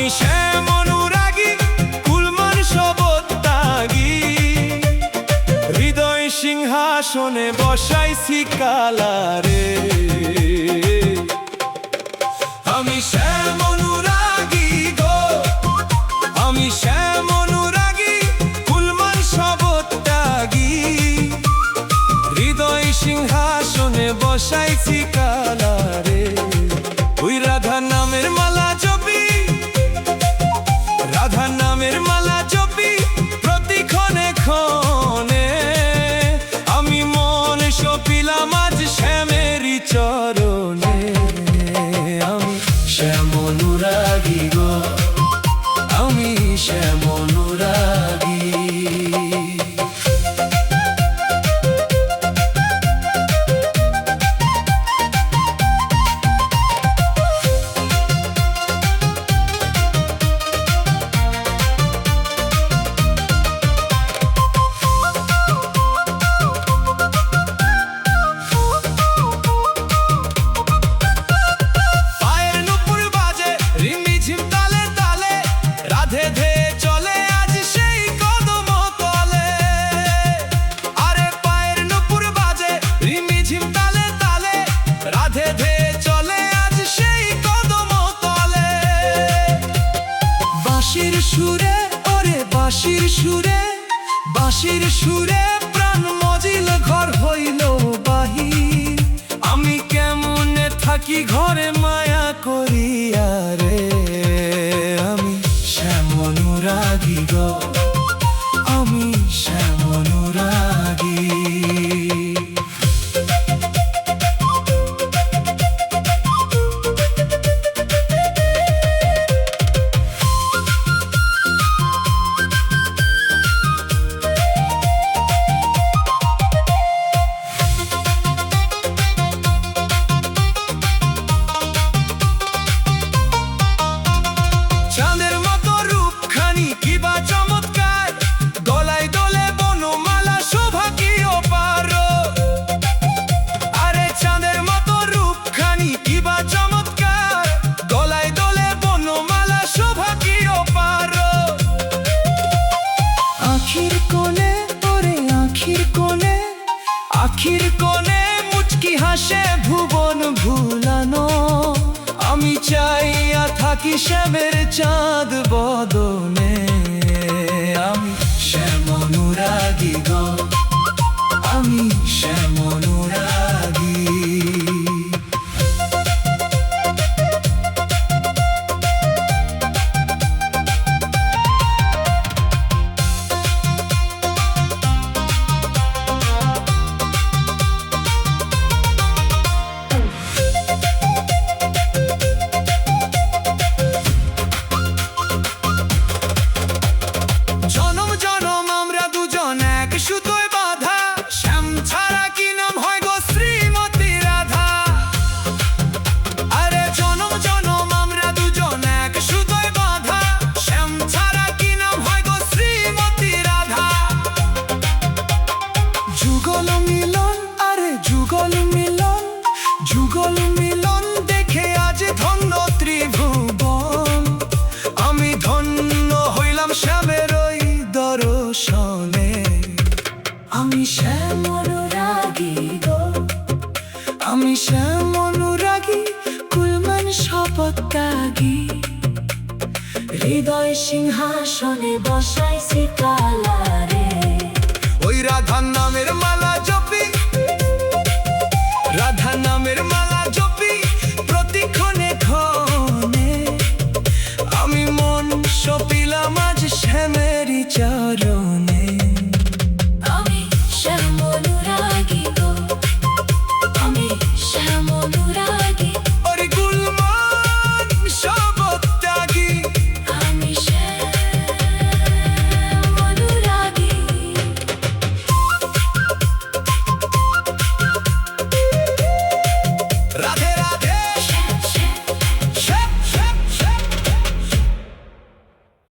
আমি শ্যাম অনুরাগী কুলমান শবত্যাগী, হৃদয় সিংহাসনে বসাইছি কালারে। আমি শ্যাম অনুরাগী গো, আমি শ্যাম অনুরাগী কুলমান শবত্যাগী, হৃদয় সিংহাসনে বসাইছি কালারে। ওই রাধা নামের মালা জপি, রাধা নামের মালা জপি প্রতিক্ষণে ক্ষণে, আমি মন সপিলাম আজ শ্যামেরই চরণে। আমি শ্যাম অনুরাগী গো, আমি শ্যাম অনুরাগী। বাঁশির সুরে ওরে বাঁশির সুরে, বাঁশির সুরে প্রাণ মজিল ঘর হইল বাহির। আমি কেমনে থাকি ঘরে মায়া করিয়া রে। আমি শ্যাম অনুরাগী গো, আমি শ্যাম অনুরাগী। চাঁদের মতো রূপখানি কিবা চমৎকার, গলায় দোলে বনমালা শোভা কি অপার। আরে চাঁদের মতো রূপখানি কিবা চমৎকার, গলায় দোলে বনমালা শোভা কি অপার। আখির কোণে ওরে আখির কোণে, আখির কোণে মুচকি হাসে ভুবন ভুলানো। আমি চাইয়া থাকি শ্যামের চাঁদ বদনে। আমি শ্যাম অনুরাগী গো, আমি শ্যাম অনুরাগী। জনম জনম আমরা দুজন এক সুতোয় বাঁধা, শ্যাম ছাড়া কি নাম হয় গো শ্রীমতী রাধা। আরে জনম জনম আমরা দুজন এক সুতোয় বাঁধা, শ্যাম ছাড়া কি নাম হয় গো শ্রীমতী রাধা। যুগল মিলন আরে যুগল মিলন, যুগল মিলন দেখে আজ ধন্য ত্রিভুবন। আমি ধন্য হইলাম শ্যামের ওই দর্শনে। আমি শ্যাম অনুরাগী গো, আমি শ্যাম অনুরাগী কুলমান শবত্যাগী, হৃদয় সিংহাসনে বসাইছি কালারে। ওই রাধার নামের মালা